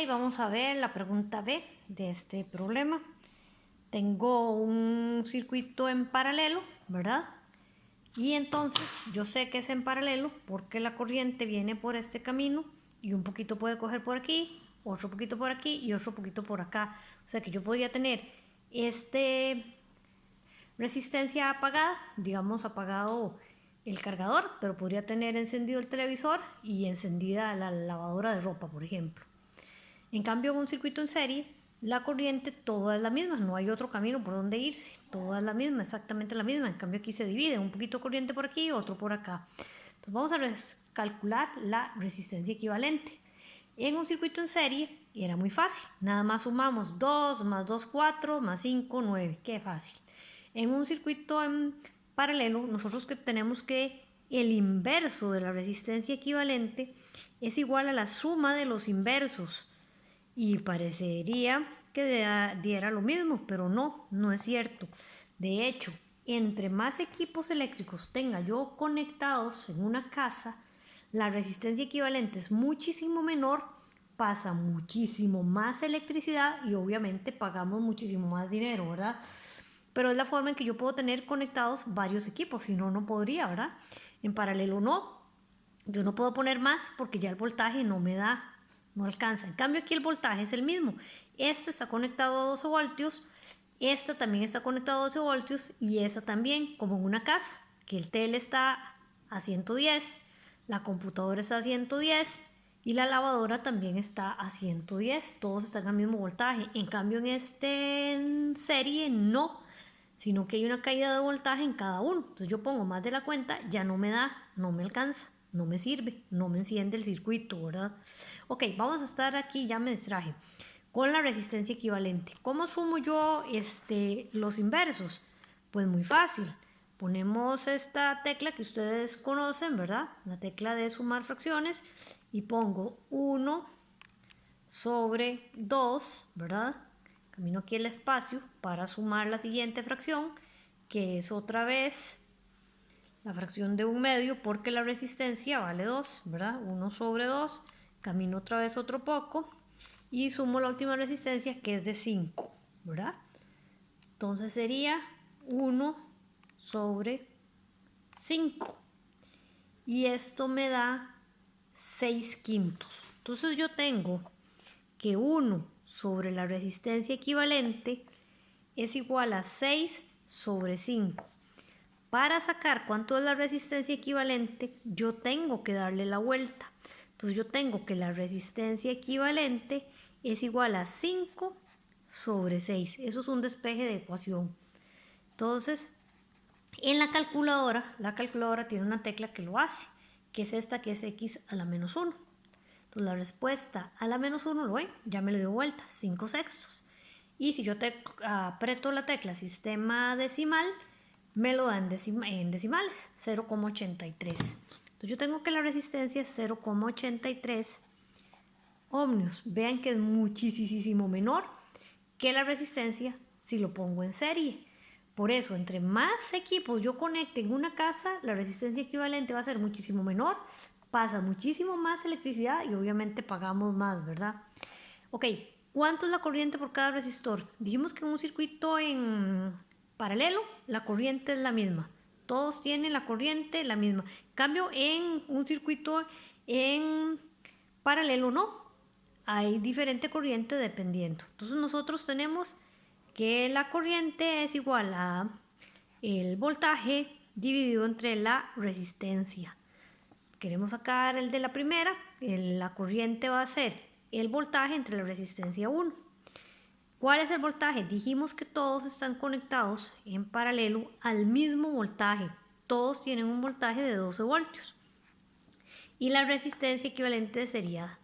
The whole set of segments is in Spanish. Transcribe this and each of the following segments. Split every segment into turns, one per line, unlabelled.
Vamos a ver la pregunta B de este problema. Tengo un circuito en paralelo, ¿verdad? Y entonces yo sé que es en paralelo porque la corriente viene por este camino y un poquito puede coger por aquí, otro poquito por aquí y otro poquito por acá. O sea que yo podría tener resistencia apagada, digamos apagado el cargador, pero podría tener encendido el televisor y encendida la lavadora de ropa, por ejemplo. En cambio, en un circuito en serie, la corriente toda es la misma, no hay otro camino por donde irse, toda es la misma, exactamente la misma. En cambio, aquí se divide, un poquito corriente por aquí, otro por acá. Entonces vamos a calcular la resistencia equivalente. En un circuito en serie era muy fácil, nada más sumamos 2 más 2, 4, más 5, 9, qué fácil. En un circuito en paralelo, nosotros que tenemos que el inverso de la resistencia equivalente es igual a la suma de los inversos. Y parecería que diera lo mismo, pero no es cierto. De hecho, entre más equipos eléctricos tenga yo conectados en una casa, la resistencia equivalente es muchísimo menor, pasa muchísimo más electricidad y obviamente pagamos muchísimo más dinero, ¿verdad? Pero es la forma en que yo puedo tener conectados varios equipos, si no, no podría, ¿verdad? En paralelo no. Yo no puedo poner más porque ya el voltaje no me da, no alcanza. En cambio aquí el voltaje es el mismo. Este está conectado a 12 voltios, esta también está conectado a 12 voltios y esta también, como en una casa, que el tele está a 110, la computadora está a 110 y la lavadora también está a 110. Todos están al mismo voltaje. En cambio en serie no, sino que hay una caída de voltaje en cada uno. Entonces yo pongo más de la cuenta, ya no me da, no me alcanza, no me sirve, no me enciende el circuito, ¿verdad? Ok, vamos a estar aquí, ya me distraje, con la resistencia equivalente. ¿Cómo sumo yo los inversos? Pues muy fácil. Ponemos esta tecla que ustedes conocen, ¿verdad? La tecla de sumar fracciones y pongo 1 sobre 2, ¿verdad? Camino aquí el espacio para sumar la siguiente fracción, que es otra vez la fracción de 1/2 porque la resistencia vale 2, ¿verdad? 1 sobre 2, camino otra vez otro poco y sumo la última resistencia que es de 5, ¿verdad? Entonces sería 1 sobre 5 y esto me da 6/5. Entonces yo tengo que 1 sobre la resistencia equivalente es igual a 6 sobre 5. Para sacar cuánto es la resistencia equivalente, yo tengo que darle la vuelta. Entonces yo tengo que la resistencia equivalente es igual a 5 sobre 6. Eso es un despeje de ecuación. Entonces, en la calculadora tiene una tecla que lo hace, que es esta, que es x a la menos 1. Entonces la respuesta a la menos 1, ¿lo ven? Ya me le dio vuelta, 5/6. Y si yo aprieto la tecla sistema decimal, me lo da en decimales, 0,83. Entonces yo tengo que la resistencia es 0,83 ohmios. Vean que es muchísimo menor que la resistencia si lo pongo en serie. Por eso, entre más equipos yo conecte en una casa, la resistencia equivalente va a ser muchísimo menor, pasa muchísimo más electricidad y obviamente pagamos más, ¿verdad? Ok, ¿cuánto es la corriente por cada resistor? Dijimos que en un circuito en paralelo, la corriente es la misma. Todos tienen la corriente la misma. En cambio, en un circuito en paralelo no. Hay diferente corriente dependiendo. Entonces nosotros tenemos que la corriente es igual a el voltaje dividido entre la resistencia. Queremos sacar el de la primera, la corriente va a ser el voltaje entre la resistencia 1. ¿Cuál es el voltaje? Dijimos que todos están conectados en paralelo al mismo voltaje. Todos tienen un voltaje de 12 voltios. Y la resistencia equivalente sería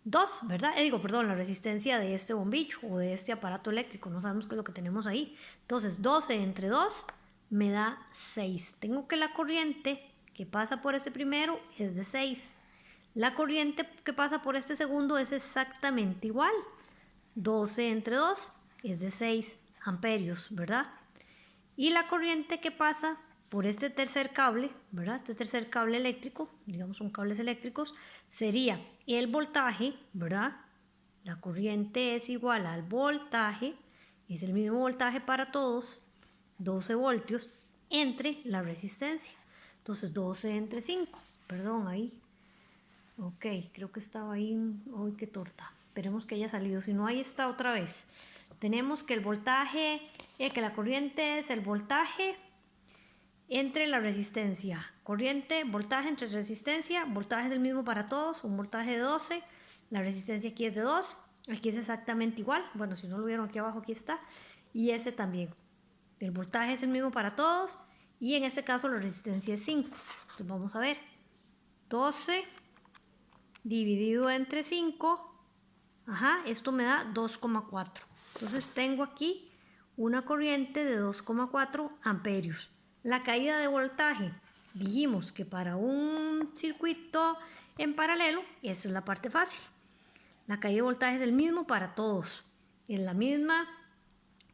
2, ¿verdad? La resistencia de este bombillo o de este aparato eléctrico. No sabemos qué es lo que tenemos ahí. Entonces, 12 entre 2 me da 6. Tengo que la corriente que pasa por ese primero es de 6. La corriente que pasa por este segundo es exactamente igual. 12 entre 2 es de 6 amperios, ¿verdad? Y la corriente que pasa por este tercer cable, ¿verdad? Este tercer cable eléctrico, digamos son cables eléctricos, sería el voltaje, ¿verdad? La corriente es igual al voltaje, es el mismo voltaje para todos, 12 voltios, entre la resistencia. Entonces 12 entre 5, perdón, ahí. Ok, creo que estaba ahí, uy, qué torta. Esperemos que haya salido, si no, ahí está otra vez. Tenemos que el voltaje, que la corriente es el voltaje entre la resistencia. Corriente, voltaje entre resistencia, voltaje es el mismo para todos, un voltaje de 12, la resistencia aquí es de 2, aquí es exactamente igual, bueno, si no lo vieron aquí abajo, aquí está, y ese también. El voltaje es el mismo para todos, y en este caso la resistencia es 5. Entonces vamos a ver, 12 dividido entre 5, esto me da 2,4. Entonces tengo aquí una corriente de 2,4 amperios. La caída de voltaje, dijimos que para un circuito en paralelo, esa es la parte fácil. La caída de voltaje es el mismo para todos. Es la misma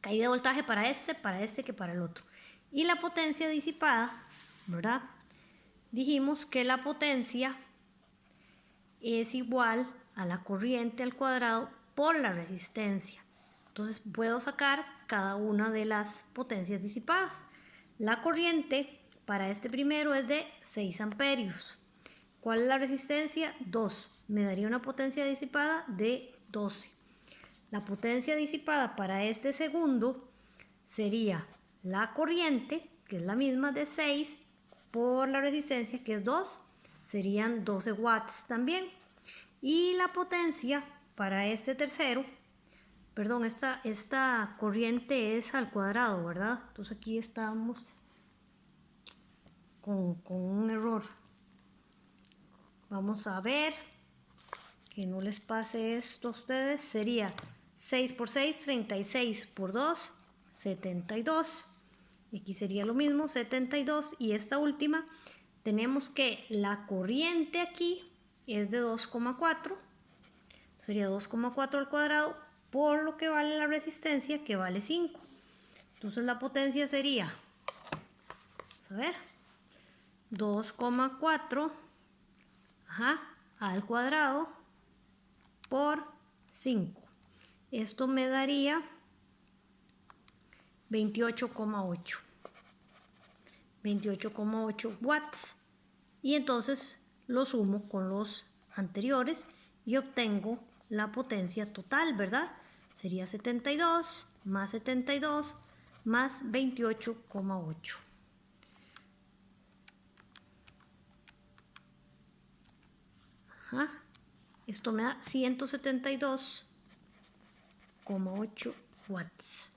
caída de voltaje para este que para el otro. Y la potencia disipada, ¿verdad? Dijimos que la potencia es igual a la corriente al cuadrado por la resistencia. Entonces puedo sacar cada una de las potencias disipadas. La corriente para este primero es de 6 amperios. ¿Cuál es la resistencia? 2. Me daría una potencia disipada de 12. La potencia disipada para este segundo sería la corriente, que es la misma de 6, por la resistencia, que es 2, serían 12 watts también. Y la potencia para este tercero, perdón, esta corriente es al cuadrado, ¿verdad? Entonces aquí estamos con un error. Vamos a ver que no les pase esto a ustedes. Sería 6 por 6, 36 por 2, 72. Y aquí sería lo mismo, 72. Y esta última, tenemos que la corriente aquí es de 2,4. Sería 2,4 al cuadrado por lo que vale la resistencia, que vale 5. Entonces la potencia sería, vamos a ver, 2,4 al cuadrado por 5. Esto me daría 28,8. 28,8 watts. Y entonces lo sumo con los anteriores y obtengo la potencia total, ¿verdad? Sería 72 más 72 más 28,8. Esto me da 172,8 watts.